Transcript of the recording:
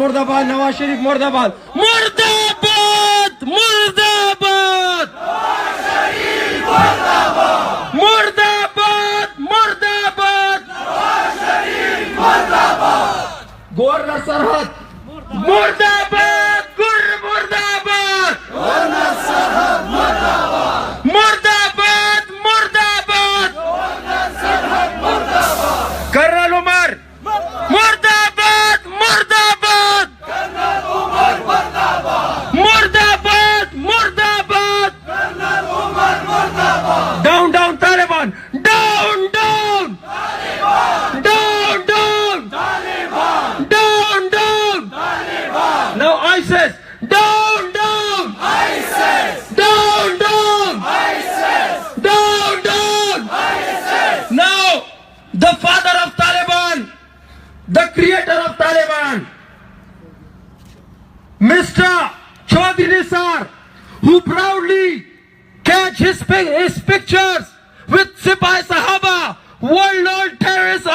मुर्दाबाद, नवाज शरीफ मुर्दाबाद, मुर्दाबाद मुर्दाबाद मुर्दाबाद मुर्दाबाद गवर्नर सरहद मुर्दाबाद, मुर्दाबाद मुर्दाबाद मुर्दाबाद कर्नल उमर मुर्दाबाद मुर्दाबाद मुर्दाबाद मुर्दाबाद down down Taliban, down down down down down down now ISIS, down down ISIS, down down ISIS, down down ISIS. Now the father of Taliban, the creator of Taliban, Mr. Chaudhry Nisar, who proudly catch his pictures with Sipai Sahaba, world-old terrorist